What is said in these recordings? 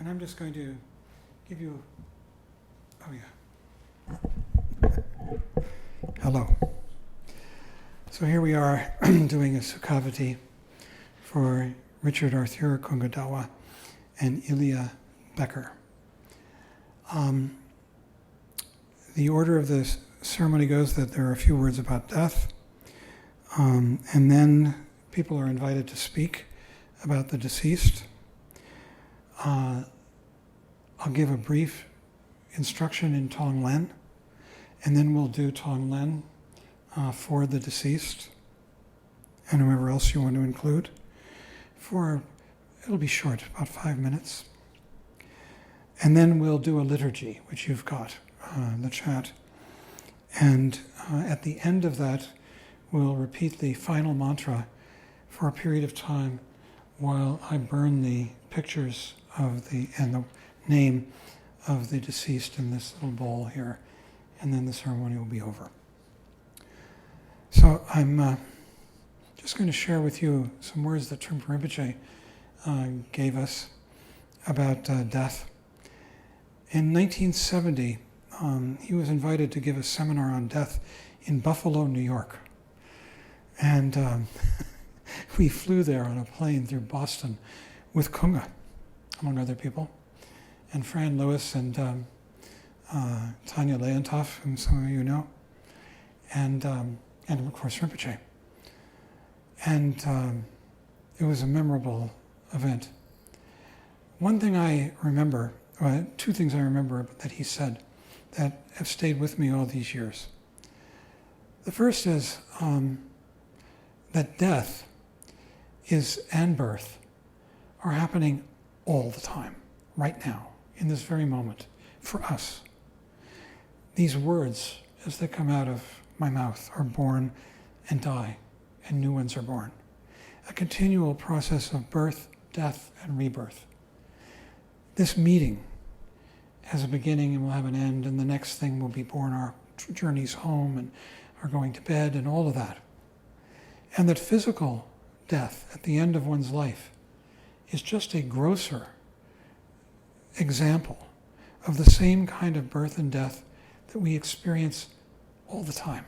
And I'm just going to give you, hello. So here we are doing a Sukhavati for Richard Arthure, Kunga Dawa, and Ilya Becker. The order of the ceremony goes that there are a few words about death, and then people are invited to speak about the deceased. I'll give a brief instruction in Tonglen, and then we'll do Tonglen for the deceased and whoever else you want to include. It'll be short, about 5 minutes. And then we'll do a liturgy, which you've got in the chat. And at the end of that, we'll repeat the final mantra for a period of time while I burn the pictures and the name of the deceased in this little bowl here, and then the ceremony will be over. So I'm just going to share with you some words that Trungpa Rinpoche gave us about death. In 1970, he was invited to give a seminar on death in Buffalo, New York. And we flew there on a plane through Boston with Kunga, among other people, and Fran Lewis and Tanya Leontoff, whom some of you know, and of course Rinpoche. And it was a memorable event. One thing I remember, two things I remember that he said that have stayed with me all these years. The first is that death and birth are happening all the time, right now, in this very moment, for us. These words, as they come out of my mouth, are born and die, and new ones are born. A continual process of birth, death, and rebirth. This meeting has a beginning and will have an end, and the next thing will be born, our journeys home and our going to bed and all of that. And that physical death at the end of one's life is just a grosser example of the same kind of birth and death that we experience all the time.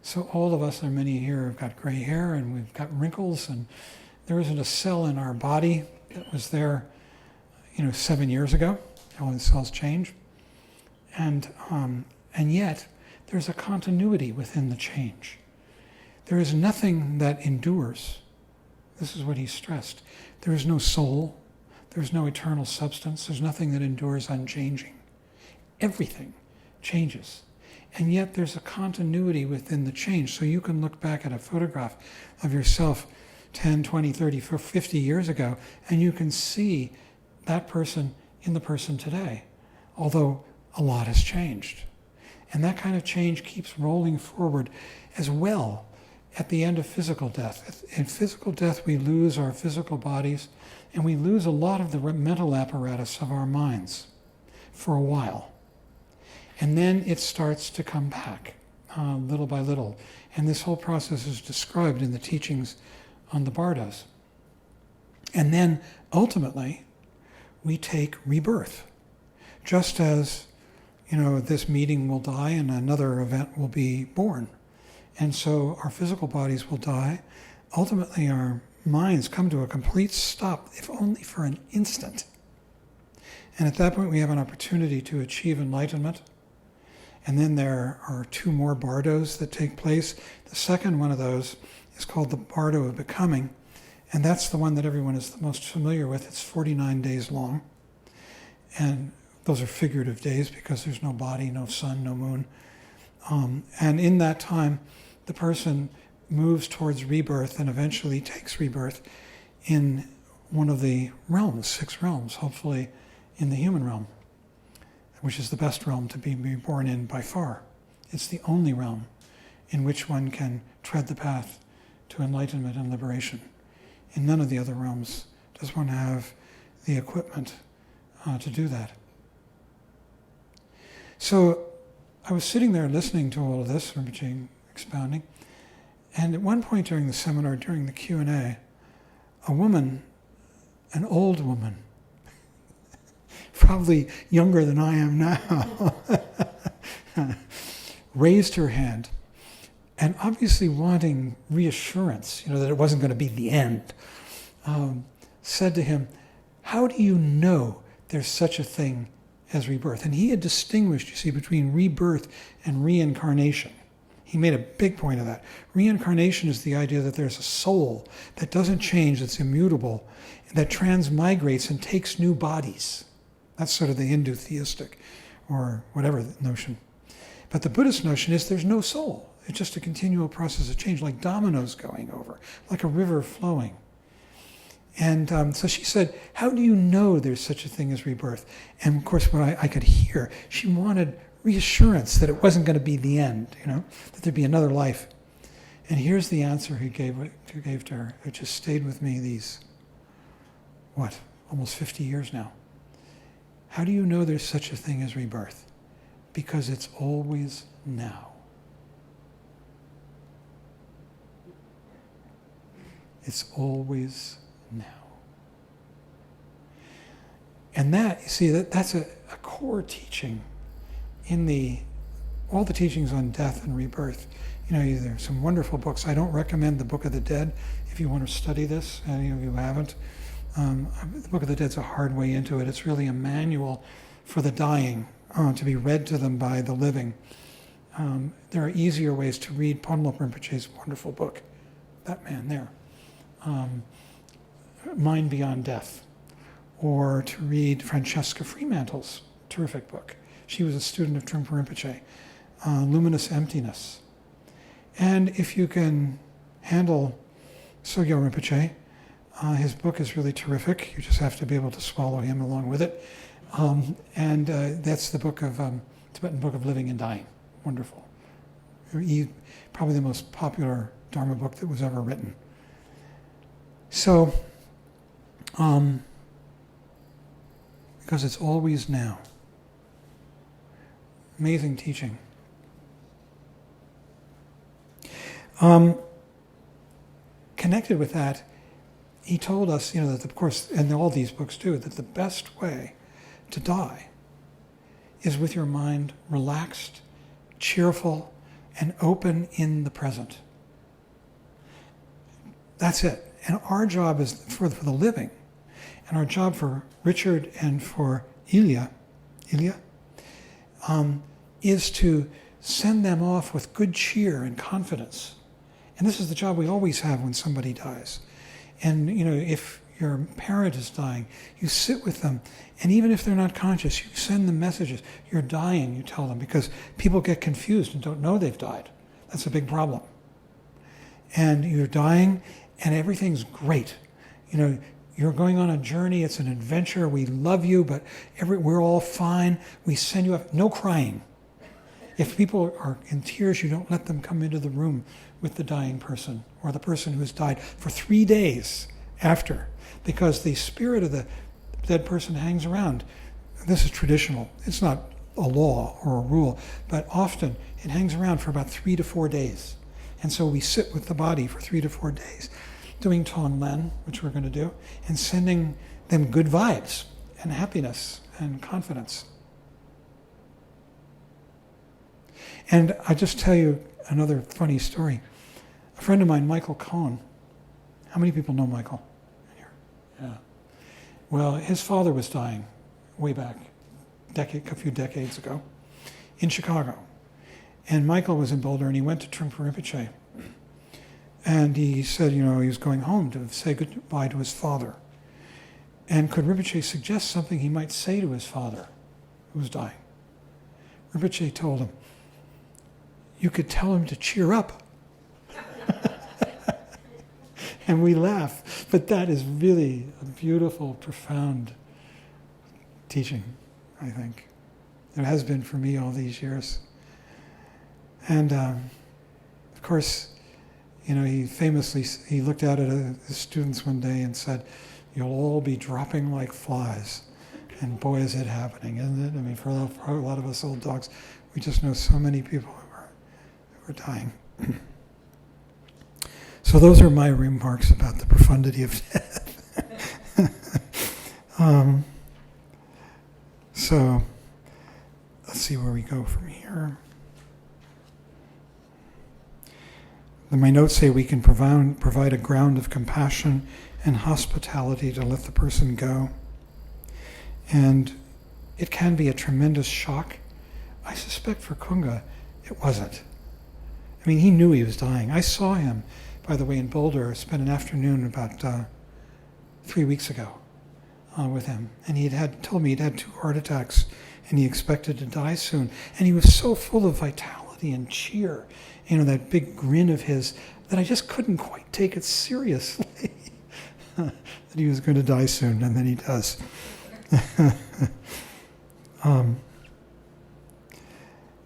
So all of us, or many here, have got gray hair and we've got wrinkles, and there isn't a cell in our body that was there 7 years ago. All the cells change. And yet, there's a continuity within the change. There is nothing that endures. This is what he stressed. There is no soul. There's no eternal substance. There's nothing that endures unchanging. Everything changes. And yet there's a continuity within the change. So you can look back at a photograph of yourself 10, 20, 30, 50 years ago, and you can see that person in the person today, although a lot has changed. And that kind of change keeps rolling forward as well at the end of physical death. In physical death, we lose our physical bodies, and we lose a lot of the mental apparatus of our minds for a while. And then it starts to come back little by little. And this whole process is described in the teachings on the Bardas. And then ultimately, we take rebirth. Just as, this meeting will die and another event will be born. And so our physical bodies will die. Ultimately, our minds come to a complete stop, if only for an instant. And at that point, we have an opportunity to achieve enlightenment. And then there are 2 more bardos that take place. The second one of those is called the bardo of becoming. And that's the one that everyone is the most familiar with. It's 49 days long. And those are figurative days because there's no body, no sun, no moon. And in that time, the person moves towards rebirth and eventually takes rebirth in one of the realms, 6 realms, hopefully in the human realm, which is the best realm to be born in by far. It's the only realm in which one can tread the path to enlightenment and liberation. In none of the other realms does one have the equipment to do that. So I was sitting there listening to all of this, Rinpoche expounding, and at one point during the seminar, during the Q&A, a woman, an old woman, probably younger than I am now, raised her hand, and obviously wanting reassurance, that it wasn't going to be the end, said to him, "How do you know there's such a thing as rebirth?" And he had distinguished, you see, between rebirth and reincarnation. He made a big point of that. Reincarnation is the idea that there's a soul that doesn't change, that's immutable, that transmigrates and takes new bodies. That's sort of the Hindu theistic or whatever notion. But the Buddhist notion is there's no soul. It's just a continual process of change, like dominoes going over, like a river flowing. And so she said, "How do you know there's such a thing as rebirth?" And of course, what I could hear, she wanted reassurance that it wasn't going to be the end, that there'd be another life. And here's the answer he gave to her. It just stayed with me these, almost 50 years now. How do you know there's such a thing as rebirth? Because it's always now. It's always now. And that, you see, that's a core teaching in all the teachings on death and rebirth. There's some wonderful books. I don't recommend the Book of the Dead if you want to study this. Any of you haven't. The Book of the Dead's a hard way into it. It's really a manual for the dying to be read to them by the living. There are easier ways to read Ponlop Rinpoche's wonderful book, that man there, Mind Beyond Death, or to read Francesca Fremantle's terrific book. She was a student of Trungpa Rinpoche, Luminous Emptiness. And if you can handle Chögyam Rinpoche, his book is really terrific. You just have to be able to swallow him along with it. And that's the book of Tibetan Book of Living and Dying. Wonderful. Probably the most popular Dharma book that was ever written. So, because it's always now. Amazing teaching. Connected with that, he told us, that of course, and all these books do, that the best way to die is with your mind relaxed, cheerful, and open in the present. That's it. And our job is for the living, and our job for Richard and for Ilya, is to send them off with good cheer and confidence. And this is the job we always have when somebody dies. And, if your parent is dying, you sit with them, and even if they're not conscious, you send them messages. You're dying, you tell them, because people get confused and don't know they've died. That's a big problem. And you're dying, and everything's great. You're going on a journey, it's an adventure, we love you, but we're all fine. We send you up, no crying. If people are in tears, you don't let them come into the room with the dying person or the person who has died for 3 days after, because the spirit of the dead person hangs around. This is traditional. It's not a law or a rule, but often it hangs around for about 3 to 4 days. And so we sit with the body for 3 to 4 days, doing Tonglen, which we're going to do, and sending them good vibes and happiness and confidence. And I just tell you another funny story. A friend of mine, Michael Cohn. How many people know Michael here? Yeah. Well, his father was dying way back, a few decades ago, in Chicago. And Michael was in Boulder, and he went to Trungpa Rinpoche. And he said, he was going home to say goodbye to his father. And could Rinpoche suggest something he might say to his father, who was dying? Rinpoche told him, "You could tell him to cheer up." And we laugh, but that is really a beautiful, profound teaching, I think. It has been for me all these years. And of course, he famously, he looked out at his students one day and said, "You'll all be dropping like flies." And boy, is it happening, isn't it? I mean, for a lot of us old dogs, we just know so many people who are dying. So those are my remarks about the profundity of death. So let's see where we go from here. My notes say we can provide a ground of compassion and hospitality to let the person go. And it can be a tremendous shock. I suspect for Kunga, it wasn't. I mean, he knew he was dying. I saw him, by the way, in Boulder, spent an afternoon about 3 weeks ago with him. And he had told me he'd had 2 heart attacks and he expected to die soon. And he was so full of vitality and cheer, that big grin of his, that I just couldn't quite take it seriously that he was going to die soon, and then he does.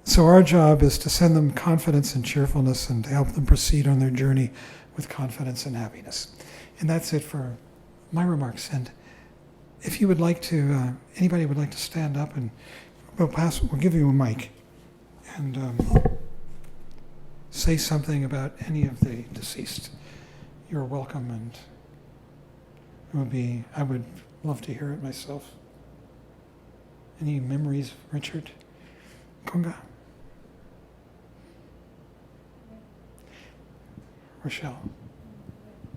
So our job is to send them confidence and cheerfulness and to help them proceed on their journey with confidence and happiness. And that's it for my remarks. And if you would like to, anybody would like to stand up, and we'll give you a mic and say something about any of the deceased. You're welcome, and I would love to hear it myself. Any memories of Richard? Kunga? Rochelle?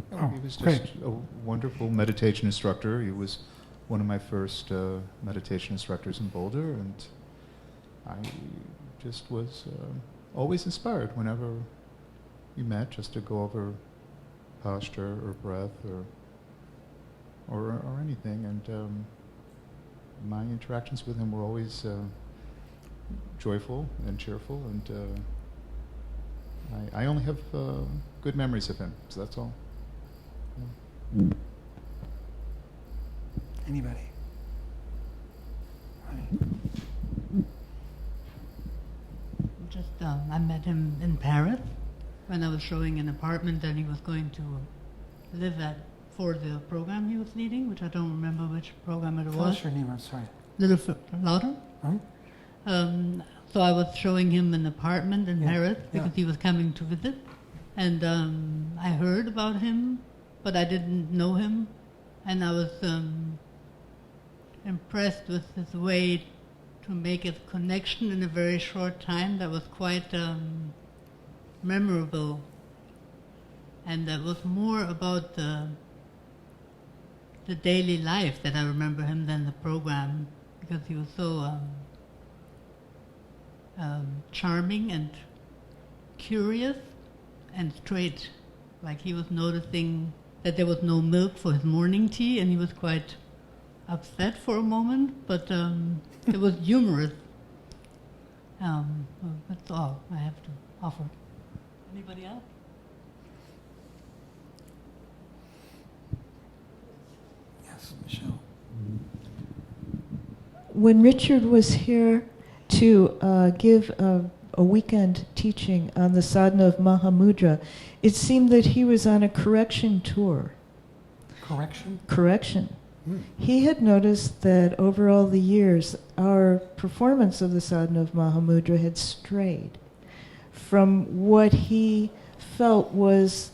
He was just a wonderful meditation instructor. He was one of my first meditation instructors in Boulder, and I just was always inspired whenever we met, just to go over posture or breath or anything. And my interactions with him were always joyful and cheerful, and I only have good memories of him, so that's all. Yeah. Anybody? Just, I met him in Paris when I was showing an apartment that he was going to live at for the program he was leading, which I don't remember which program it was. What's your name? I'm sorry. Little louder? Huh? So I was showing him an apartment in Paris because he was coming to visit. And I heard about him, but I didn't know him. And I was impressed with his way to make a connection in a very short time that was quite memorable. And that was more about the daily life that I remember him than the program, because he was so charming and curious and straight. Like he was noticing that there was no milk for his morning tea, and he was quite upset for a moment, but it was humorous. That's all I have to offer. Anybody else? Yes, Michelle. When Richard was here to give a weekend teaching on the sadhana of Mahamudra, it seemed that he was on a correction tour. Correction? Correction. He had noticed that over all the years, our performance of the sadhana of Mahamudra had strayed from what he felt was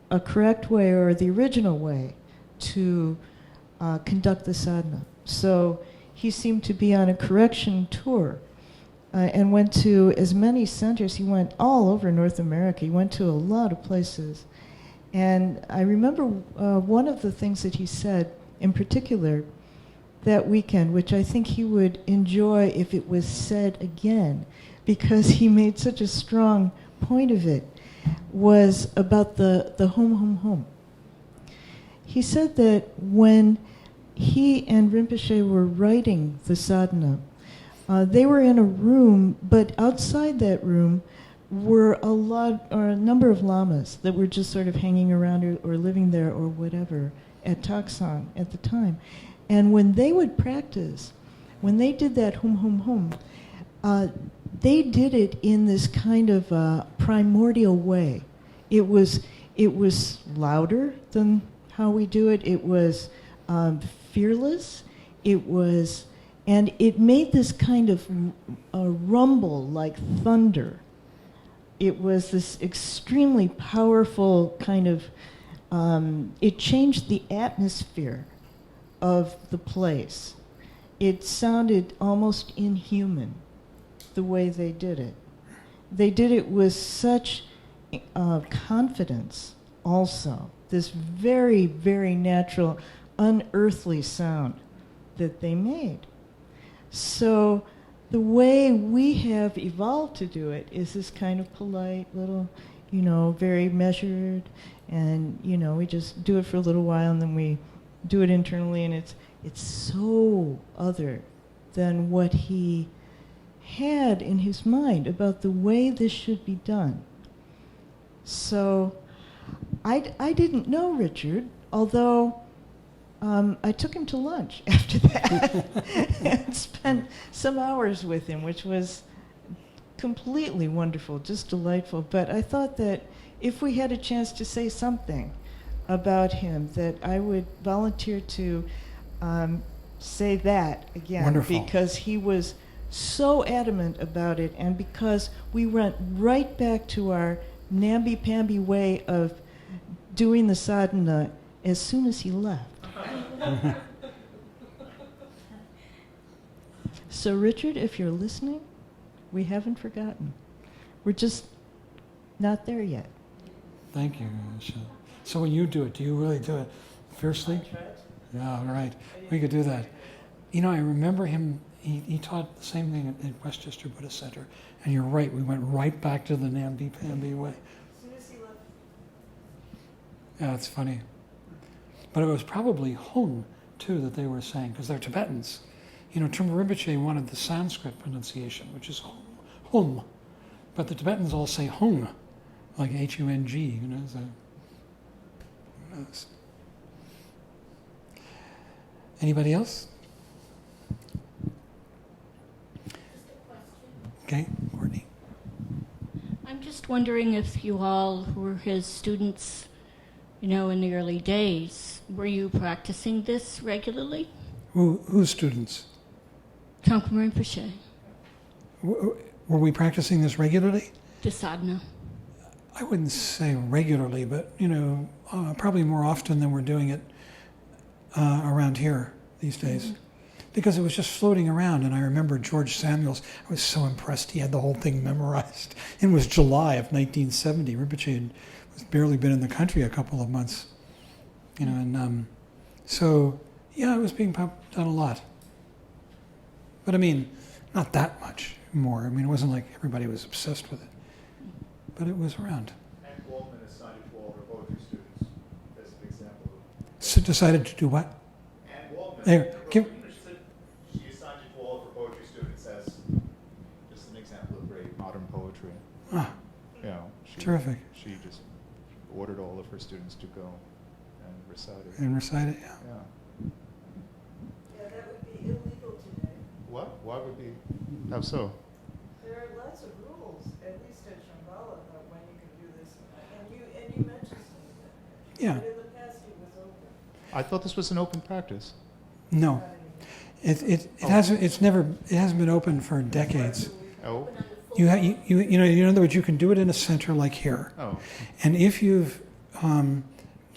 a correct way or the original way to conduct the sadhana. So he seemed to be on a correction tour and went to as many centers. He went all over North America. He went to a lot of places. And I remember one of the things that he said in particular that weekend, which I think he would enjoy if it was said again, because he made such a strong point of it, was about the home, home, home. He said that when he and Rinpoche were writing the sadhana, they were in a room, but outside that room were a number of lamas that were just sort of hanging around or living there or whatever at Taksang at the time. And when they would practice, when they did that hum hum hum, they did it in this kind of primordial way. It was louder than how we do it. It was fearless. And it made this kind of a rumble like thunder. It was this extremely powerful kind of, it changed the atmosphere of the place. it sounded almost inhuman, the way they did it. They did it with such confidence also, this very, very natural, unearthly sound that they made. So the way we have evolved to do it is this kind of polite little, very measured, and, we just do it for a little while and then we do it internally, and it's so other than what he had in his mind about the way this should be done. So I didn't know Richard, although I took him to lunch after that and spent some hours with him, which was completely wonderful, just delightful. But I thought that if we had a chance to say something about him, that I would volunteer to say that again. Wonderful. Because he was so adamant about it, and because we went right back to our namby-pamby way of doing the sadhana as soon as he left. So Richard, if you're listening, we haven't forgotten. We're just not there yet. Thank you, Michelle. So when you do it, do you really do it fiercely? Yeah, all right. We could do that. I remember him, he taught the same thing at Westchester Buddhist Center, and you're right, we went right back to the namby-pamby way. As soon as he left. Yeah, it's funny. But it was probably Hung, too, that they were saying, because they're Tibetans. Trungpa Rinpoche wanted the Sanskrit pronunciation, which is Hum. But the Tibetans all say Hung, like H-U-N-G, so who knows? Anybody else? Okay, Courtney. I'm just wondering if you all who were his students, in the early days, were you practicing this regularly? Whose students? Trungpa Rinpoche, Were we practicing this regularly? the sadhana. I wouldn't say regularly, but, probably more often than we're doing it around here these days. Mm-hmm. Because it was just floating around, and I remember George Samuels, I was so impressed, he had the whole thing memorized. It was July of 1970. Rinpoche had barely been in the country a couple of months. So, yeah, it was being done a lot. But not that much more. It wasn't like everybody was obsessed with it. But it was around. And Waldman assigned it to all her poetry students as an example. So decided to do what? And Waldman, There, give, she assigned it to all of her poetry students as just an example of great modern poetry. Terrific. She just ordered all of her students to go and recite it. And recite it, yeah. Yeah, that would be illegal today. What? Why would be? How so? There are lots of rules, at least at Shambhala, about when you can do this and you mentioned some of that. Yeah. But in the past it was open. I thought this was an open practice. No. It hasn't been open for decades. Oh. In other words, you can do it in a center like here. Oh. And if you've done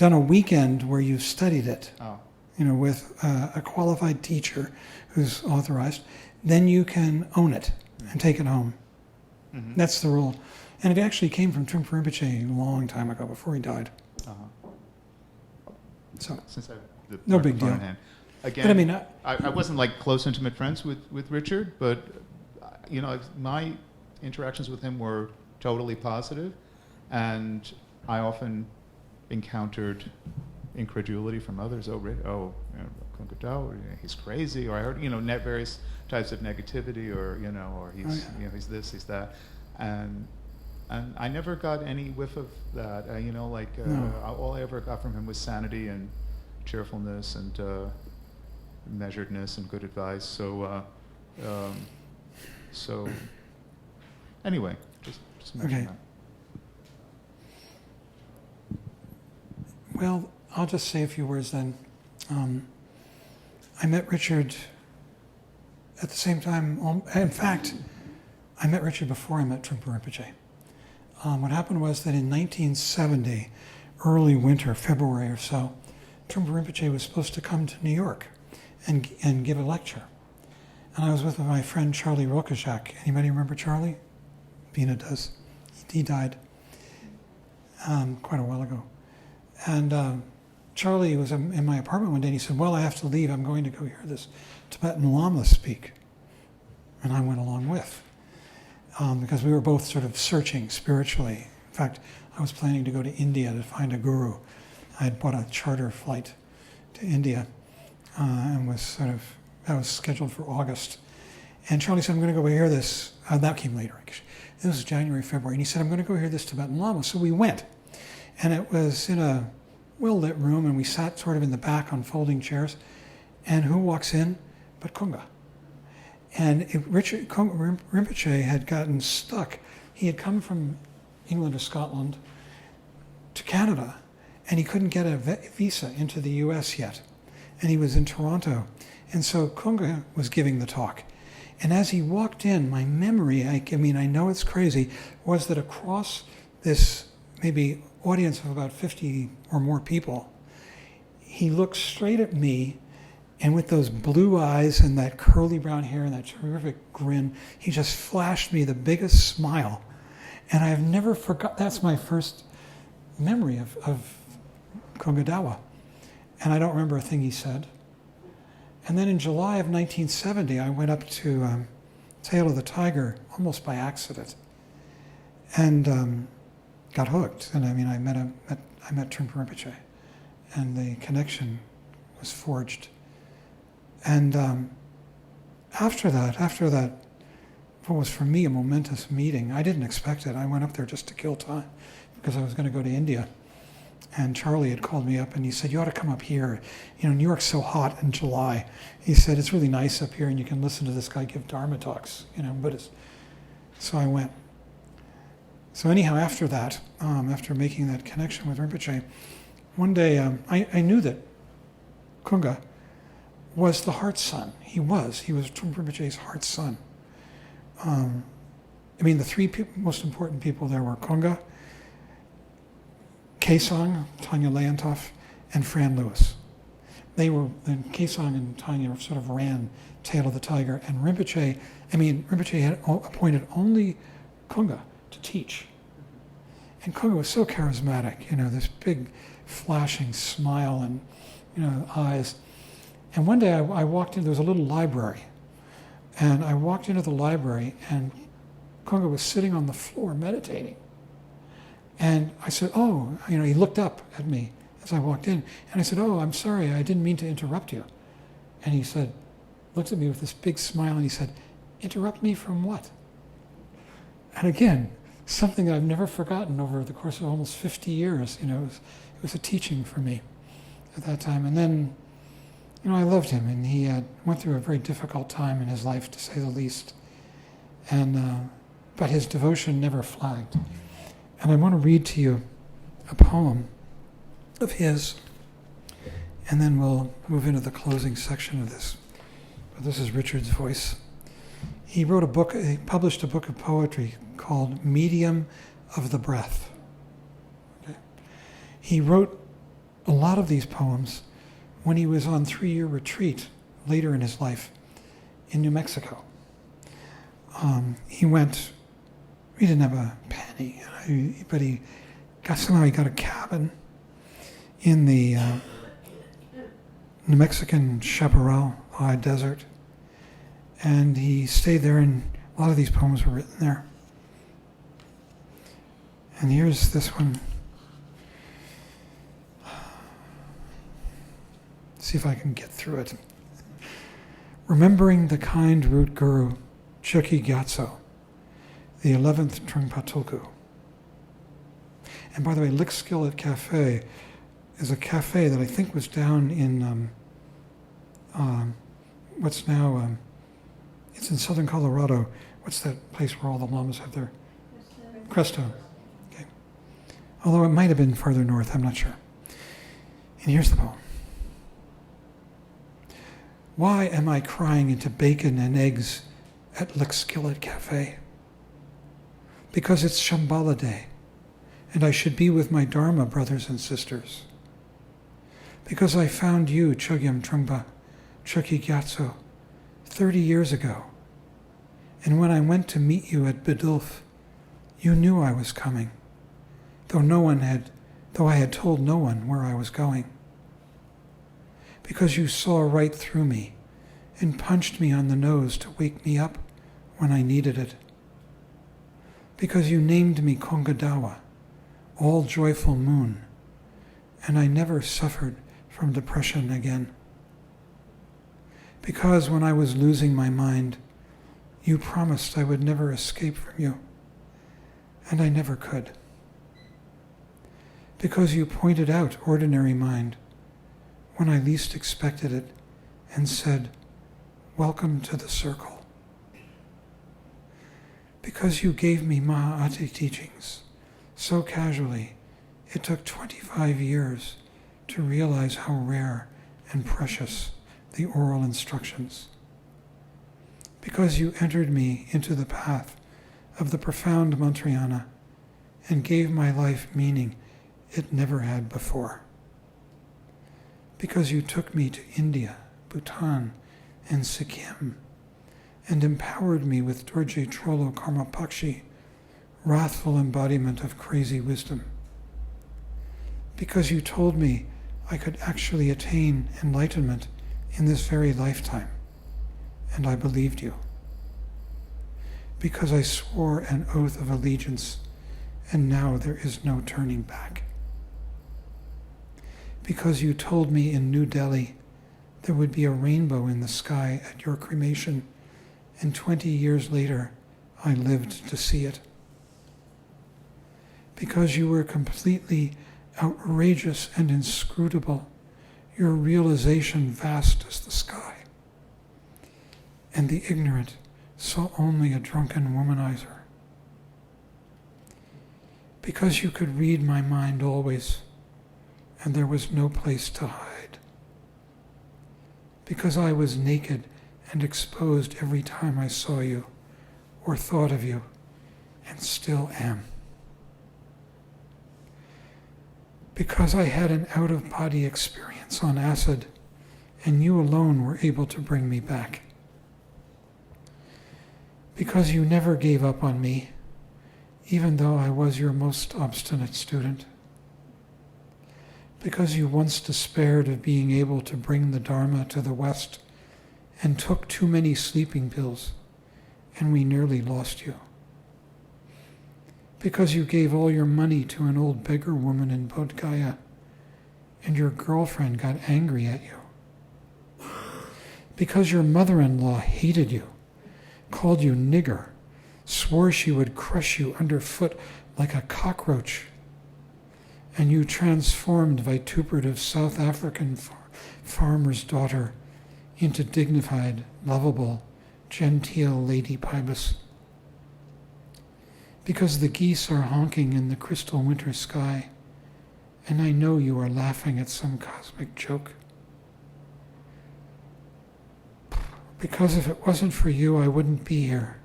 a weekend where you've studied it, Oh. with a qualified teacher who's authorized, then you can own it and take it home. Mm-hmm. That's the rule. And it actually came from Trungpa Rinpoche a long time ago, before he died. Uh-huh. So, Since I the no big deal. in hand. Again, But I wasn't like close intimate friends with Richard, but my interactions with him were totally positive, and I often encountered incredulity from others. Kunga Dawa, he's crazy, or I heard various types of negativity, or he's he's this, he's that, and I never got any whiff of that. All I ever got from him was sanity and cheerfulness and measuredness and good advice. So anyway, just mention Okay. that. Well, I'll just say a few words then. I met Richard at the same time. In fact, I met Richard before I met Trungpa Rinpoche. What happened was that in 1970, early winter, February or so, Trungpa Rinpoche was supposed to come to New York and give a lecture. And I was with my friend Charlie Rokajak. Anybody remember Charlie? Bina does. He died quite a while ago. And Charlie was in my apartment one day, and he said, well, I have to leave. I'm going to go hear this Tibetan Lama speak. And I went along with, because we were both sort of searching spiritually. In fact, I was planning to go to India to find a guru. I had bought a charter flight to India, and that was scheduled for August. And Charlie said, I'm going to go hear this. That came later, actually. This was January, February. And he said, I'm going to go hear this Tibetan Lama. So we went. And it was in a well-lit room, and we sat sort of in the back on folding chairs. And who walks in but Kunga? And Rinpoche had gotten stuck. He had come from England or Scotland to Canada, and he couldn't get a visa into the US yet. And he was in Toronto. And so Kunga was giving the talk. And as he walked in, my memory, I mean, I know it's crazy, was that across this maybe audience of about 50 or more people, he looked straight at me, and with those blue eyes and that curly brown hair and that terrific grin, he just flashed me the biggest smile. And I've never forgot, that's my first memory of Kunga Dawa. And I don't remember a thing he said. And then in July of 1970, I went up to Tail of the Tiger almost by accident, and got hooked. And I mean, I met Trungpa Rinpoche, and the connection was forged. And after that, what was for me a momentous meeting, I didn't expect it. I went up there just to kill time because I was going to go to India. And Charlie had called me up and he said, you ought to come up here. You know, New York's so hot in July. He said, it's really nice up here and you can listen to this guy give Dharma talks, Buddhist. So I went. So anyhow, after that, after making that connection with Rinpoche, one day I knew that Kunga was the heart son. He was Trungpa Rinpoche's heart son. The three most important people there were Kunga, Kaesong, Tanya Leontoff, and Fran Lewis. Kaesong and Tanya sort of ran Tail of the Tiger, and Rinpoche had appointed only Kunga to teach. And Kunga was so charismatic, this big flashing smile and, eyes. And one day I walked in, there was a little library, and I walked into the library, and Kunga was sitting on the floor meditating. And I said, oh, he looked up at me as I walked in. And I said, oh, I'm sorry, I didn't mean to interrupt you. And he said, looked at me with this big smile, and he said, interrupt me from what? And again, something that I've never forgotten over the course of almost 50 years. It was a teaching for me at that time. And then, I loved him, and he went through a very difficult time in his life, to say the least. And but his devotion never flagged. And I want to read to you a poem of his, and then we'll move into the closing section of this. But this is Richard's voice. He published a book of poetry called Medium of the Breath. Okay. He wrote a lot of these poems when he was on 3-year retreat later in his life in New Mexico. He didn't have a penny, but he got a cabin in the New Mexican Chaparral high desert, and he stayed there, and a lot of these poems were written there. And here's this one. See if I can get through it. Remembering the kind root guru, Chögyam, the 11th Trungpa Tulku. And by the way, Lick Skillet Cafe is a cafe that I think was down in what's now, it's in southern Colorado. What's that place where all the lamas have their... Crestone. Okay. Although it might have been farther north, I'm not sure. And here's the poem. Why am I crying into bacon and eggs at Lick Skillet Cafe? Because it's Shambhala Day, and I should be with my Dharma brothers and sisters. Because I found you, Chögyam Trungpa, Chögyam, 30 years ago. And when I went to meet you at Bidulf, you knew I was coming, though I had told no one where I was going. Because you saw right through me and punched me on the nose to wake me up when I needed it. Because you named me Kunga Dawa, all joyful moon, and I never suffered from depression again. Because when I was losing my mind, you promised I would never escape from you, and I never could. Because you pointed out ordinary mind when I least expected it and said, welcome to the circle. Because you gave me Maha'ati teachings so casually, it took 25 years to realize how rare and precious the oral instructions. Because you entered me into the path of the profound Mantrayana and gave my life meaning it never had before. Because you took me to India, Bhutan, and Sikkim, and empowered me with Dorje Trollo Karmapakshi, wrathful embodiment of crazy wisdom. Because you told me I could actually attain enlightenment in this very lifetime, and I believed you. Because I swore an oath of allegiance, and now there is no turning back. Because you told me in New Delhi there would be a rainbow in the sky at your cremation, and 20 years later I lived to see it. Because you were completely outrageous and inscrutable, your realization vast as the sky, and the ignorant saw only a drunken womanizer. Because you could read my mind always, and there was no place to hide. Because I was naked and exposed every time I saw you or thought of you, and still am. Because I had an out-of-body experience on acid, and you alone were able to bring me back. Because you never gave up on me, even though I was your most obstinate student. Because you once despaired of being able to bring the Dharma to the West and took too many sleeping pills, and we nearly lost you. Because you gave all your money to an old beggar woman in Bodh Gaya, and your girlfriend got angry at you. Because your mother-in-law hated you, called you nigger, swore she would crush you underfoot like a cockroach, and you transformed vituperative South African farmer's daughter into dignified, lovable, genteel Lady Pybus. Because the geese are honking in the crystal winter sky, and I know you are laughing at some cosmic joke. Because if it wasn't for you, I wouldn't be here,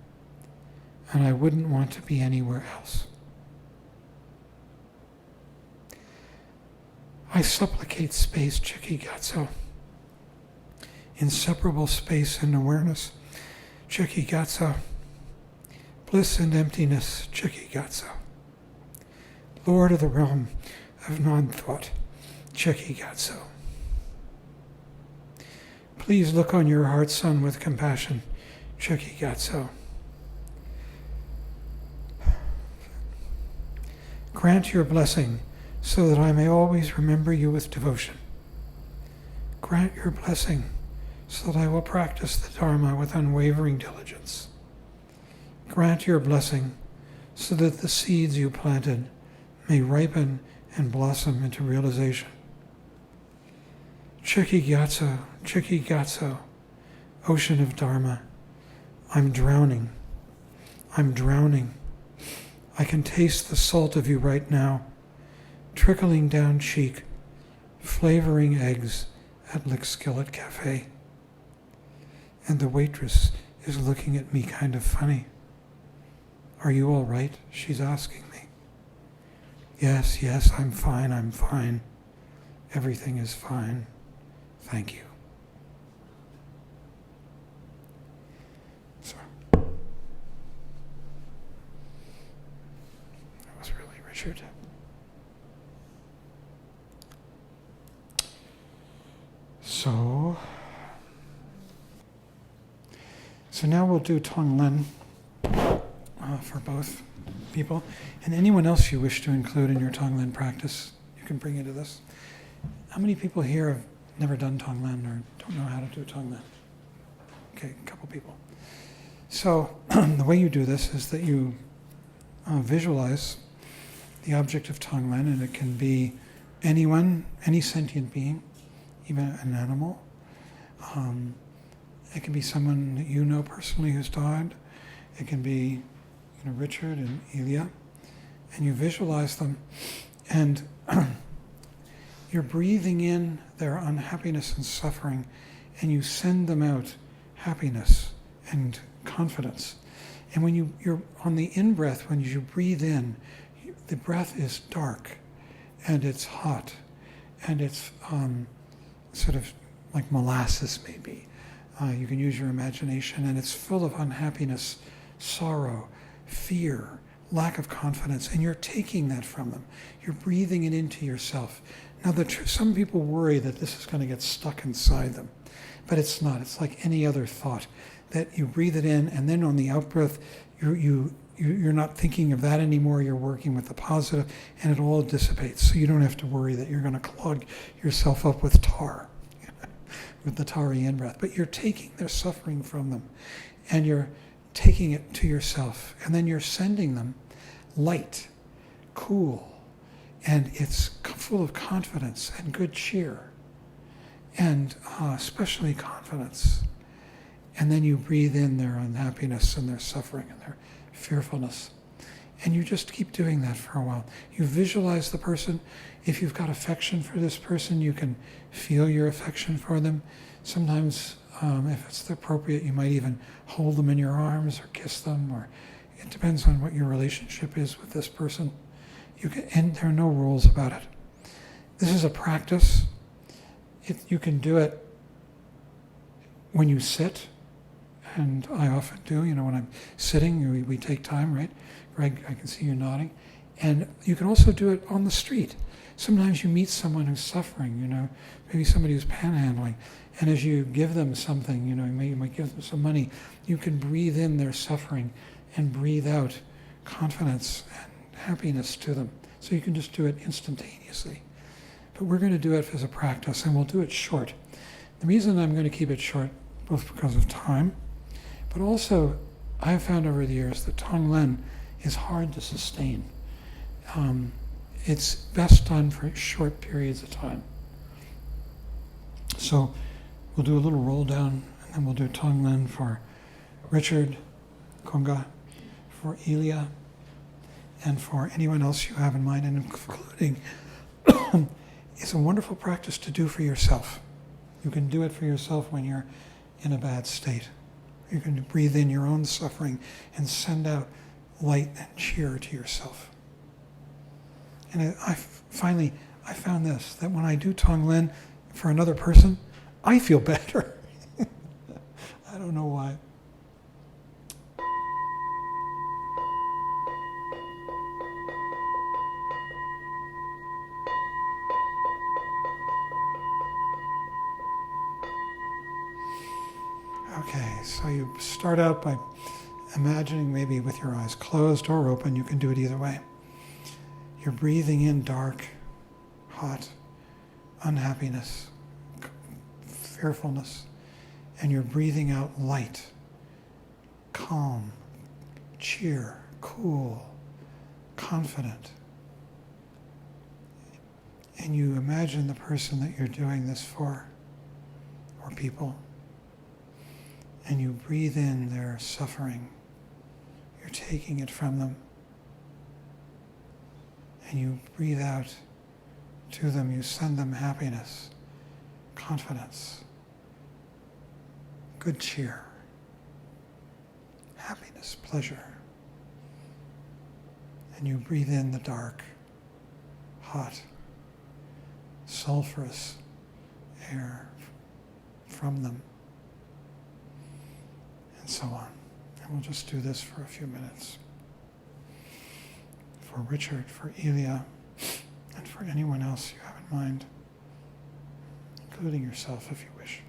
and I wouldn't want to be anywhere else. I supplicate space, Chögyam, inseparable space and awareness, Chögyam, bliss and emptiness, Chögyam, Lord of the realm of non-thought, Chögyam. Please look on your heart, Son, with compassion, Chögyam. Grant your blessing so that I may always remember you with devotion. Grant your blessing so that I will practice the Dharma with unwavering diligence. Grant your blessing so that the seeds you planted may ripen and blossom into realization. Chögyam, Chögyam, ocean of Dharma, I'm drowning. I'm drowning. I can taste the salt of you right now, trickling down cheek, flavoring eggs at Lickskillet Cafe. And the waitress is looking at me kind of funny. Are you all right? She's asking me. Yes, I'm fine. Everything is fine. Thank you. Richard. So now we'll do Tonglen for both people. And anyone else you wish to include in your Tonglen practice, you can bring into this. How many people here have never done Tonglen or don't know how to do Tonglen? Okay, a couple people. So the way you do this is that you visualize the object of Tonglen, and it can be anyone, any sentient being, even an animal. It can be someone that you know personally who's died. It can be Richard and Ilya. And you visualize them, and you're breathing in their unhappiness and suffering, and you send them out happiness and confidence. And when you're on the in-breath, when you breathe in, the breath is dark, and it's hot, and it's sort of like molasses maybe. You can use your imagination, and it's full of unhappiness, sorrow, fear, lack of confidence, and you're taking that from them. You're breathing it into yourself. Now, some people worry that this is going to get stuck inside them, but it's not. It's like any other thought, that you breathe it in, and then on the out-breath, you're not thinking of that anymore. You're working with the positive, and it all dissipates. So you don't have to worry that you're going to clog yourself up with tar, with the tarry in-breath. But you're taking their suffering from them, and you're taking it to yourself, and then you're sending them light, cool, and it's full of confidence and good cheer, and especially confidence. And then you breathe in their unhappiness and their suffering and their fearfulness. And you just keep doing that for a while. You visualize the person. If you've got affection for this person, you can feel your affection for them. Sometimes, if it's appropriate, you might even hold them in your arms or kiss them, or it depends on what your relationship is with this person. And there are no rules about it. This is a practice. You can do it when you sit, and I often do. When I'm sitting, we take time, right? Greg, I can see you nodding. And you can also do it on the street. Sometimes you meet someone who's suffering, maybe somebody who's panhandling, and as you give them something, you might give them some money, you can breathe in their suffering and breathe out confidence and happiness to them. So you can just do it instantaneously. But we're going to do it as a practice, and we'll do it short. The reason I'm going to keep it short, both because of time, but also I have found over the years that Tonglen is hard to sustain. It's best done for short periods of time. So we'll do a little roll down, and then we'll do Tonglen for Richard, Kunga, for Ilya, and for anyone else you have in mind, and including it's a wonderful practice to do for yourself. You can do it for yourself when you're in a bad state. You can breathe in your own suffering and send out light and cheer to yourself. And I found this, that when I do Tonglen for another person, I feel better. I don't know why. Okay, so you start out by imagining, maybe with your eyes closed or open, you can do it either way. You're breathing in dark, hot, unhappiness, fearfulness, and you're breathing out light, calm, cheer, cool, confident. And you imagine the person that you're doing this for, or people, and you breathe in their suffering. You're taking it from them. And you breathe out to them. You send them happiness, confidence, good cheer, happiness, pleasure. And you breathe in the dark, hot, sulfurous air from them. And so on. And we'll just do this for a few minutes. for Richard, for Ilya, and for anyone else you have in mind, including yourself if you wish.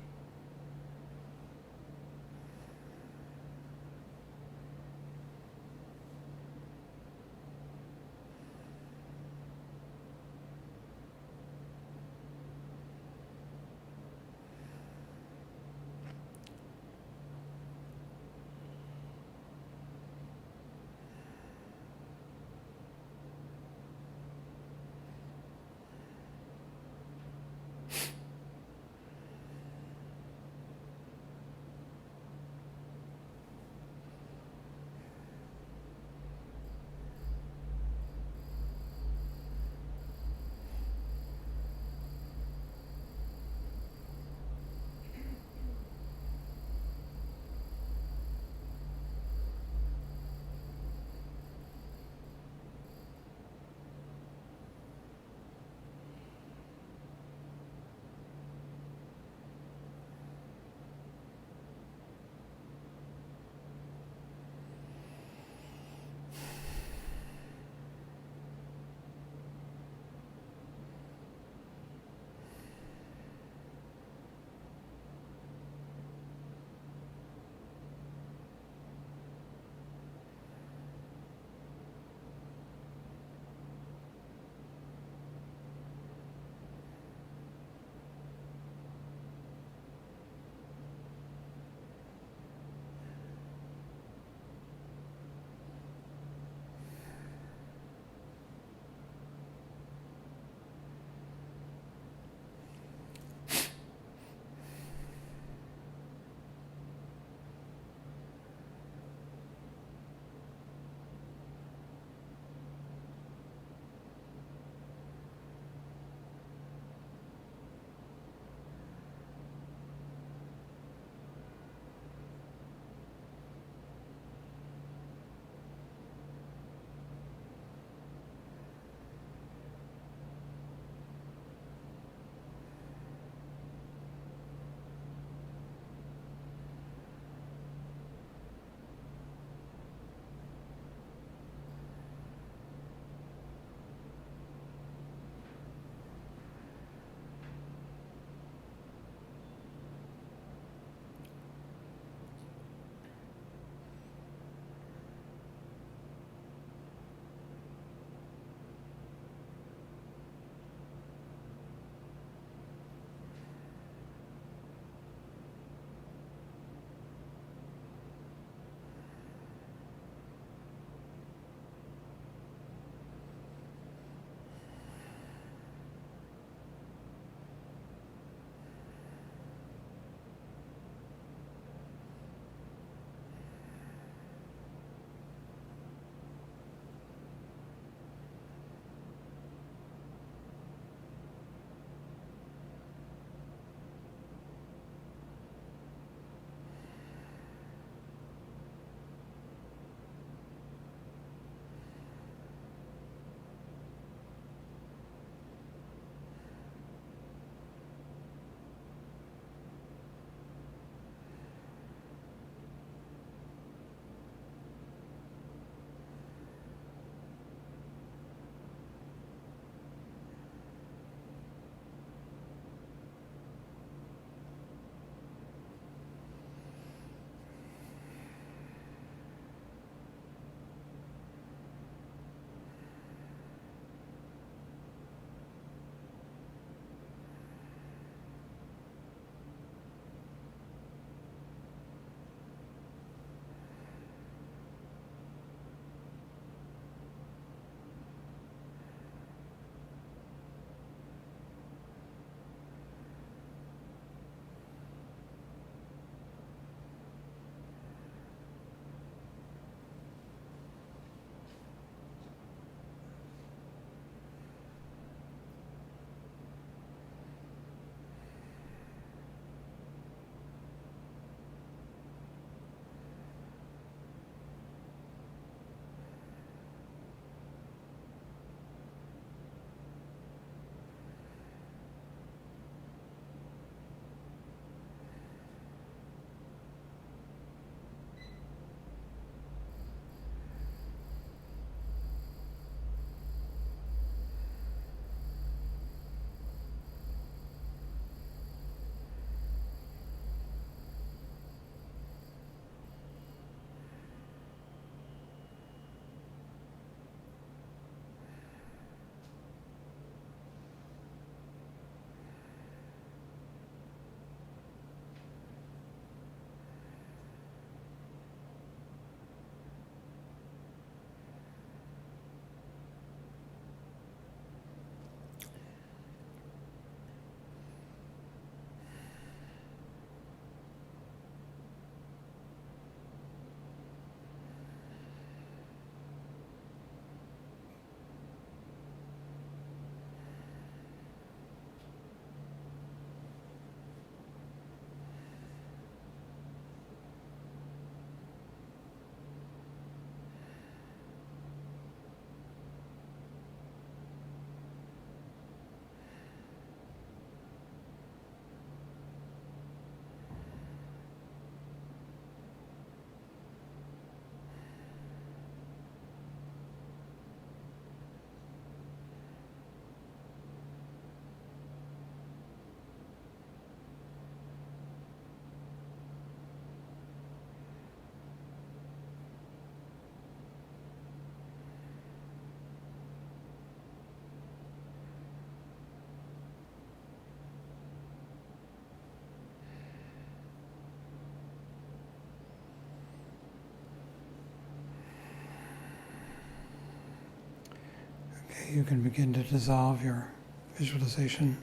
you can begin to dissolve your visualization.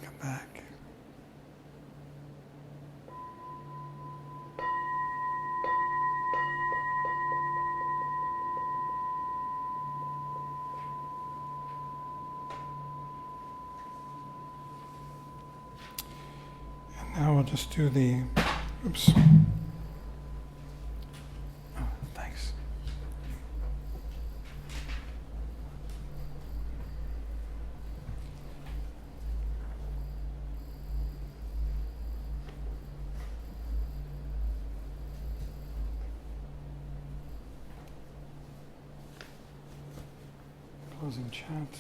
Come back. And now we'll just do the, oops. Oh, thanks. Closing chant.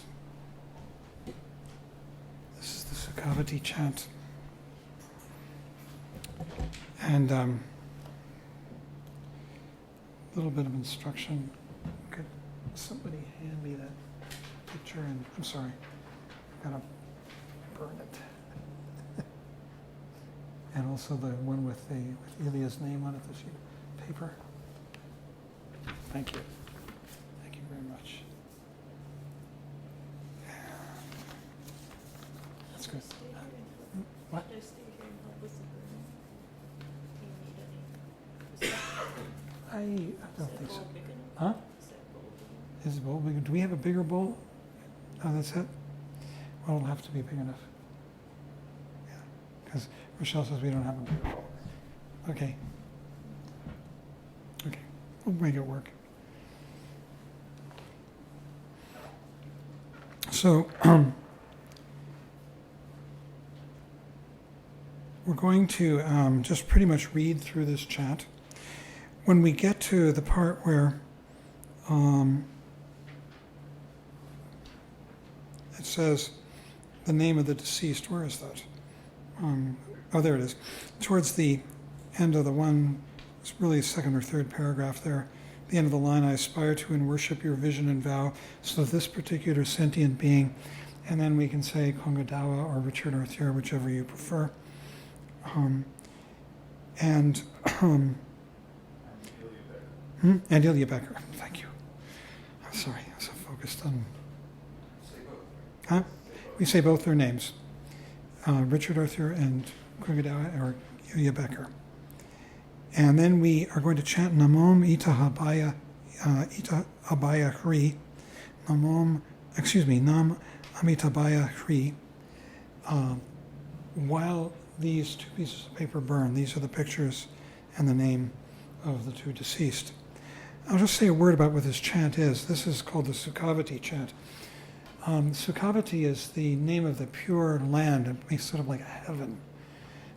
This is the Sukhavati chant. And a little bit of instruction. Could somebody hand me that picture? And I'm sorry, I'm gonna burn it. And also the one with Ilya's name on it, the sheet of paper. Thank you. Thank you very much. That's good. What? I don't think so. Huh? Is the bowl bigger? Do we have a bigger bowl? Oh, that's it? Well, it'll have to be big enough. Yeah, because Rochelle says we don't have a bigger bowl. Okay. Okay, we'll make it work. So, we're going to just pretty much read through this chant. When we get to the part where it says the name of the deceased, where is that? Oh, there it is. Towards the end of the one, it's really second or third paragraph there. The end of the line, I aspire to and worship your vision and vow, so this particular sentient being, and then we can say Kunga, Dawa, or Richard Arthure, whichever you prefer. And Ilya Becker, thank you. I'm sorry, I'm so focused on... Huh? We say both their names. Richard Arthure and Kunga Dawa, or Ilya Becker. And then we are going to chant Namom Ita Abhaya Hri, Nam Amitabhaya Hri, while these two pieces of paper burn. These are the pictures and the name of the two deceased. I'll just say a word about what this chant is. This is called the Sukhavati chant. Sukhavati is the name of the pure land. It makes sort of like a heaven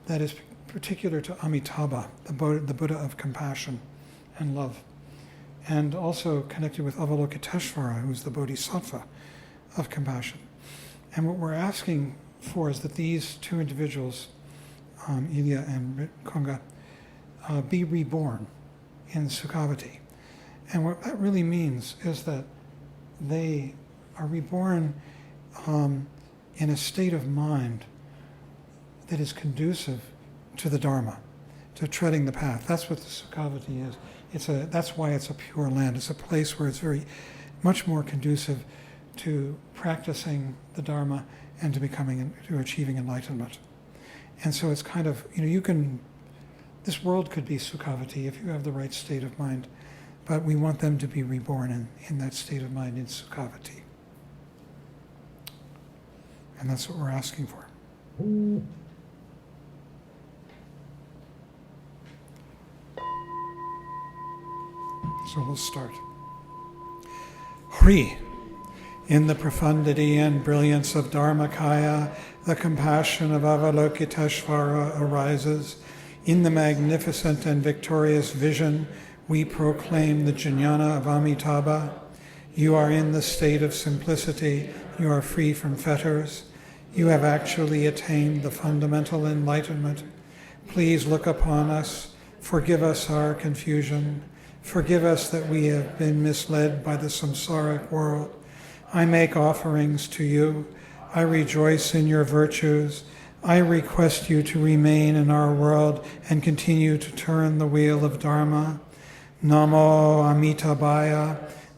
that is particular to Amitabha, the Buddha of compassion and love, and also connected with Avalokiteshvara, who's the Bodhisattva of compassion. And what we're asking for is that these two individuals, Ilya and Kunga, be reborn in Sukhavati. And what that really means is that they are reborn in a state of mind that is conducive to the Dharma, to treading the path. That's what the Sukhavati is. That's why it's a pure land. It's a place where it's very much more conducive to practicing the Dharma and to achieving enlightenment. And so it's kind of, this world could be Sukhavati if you have the right state of mind, but we want them to be reborn in that state of mind in Sukhavati. And that's what we're asking for. So we'll start. Hri. In the profundity and brilliance of Dharmakaya, the compassion of Avalokiteshvara arises. In the magnificent and victorious vision, we proclaim the jnana of Amitabha. You are in the state of simplicity. You are free from fetters. You have actually attained the fundamental enlightenment. Please look upon us. Forgive us our confusion. Forgive us that we have been misled by the samsaric world. I make offerings to you. I rejoice in your virtues. I request you to remain in our world and continue to turn the wheel of Dharma. Namo Amitabhaya.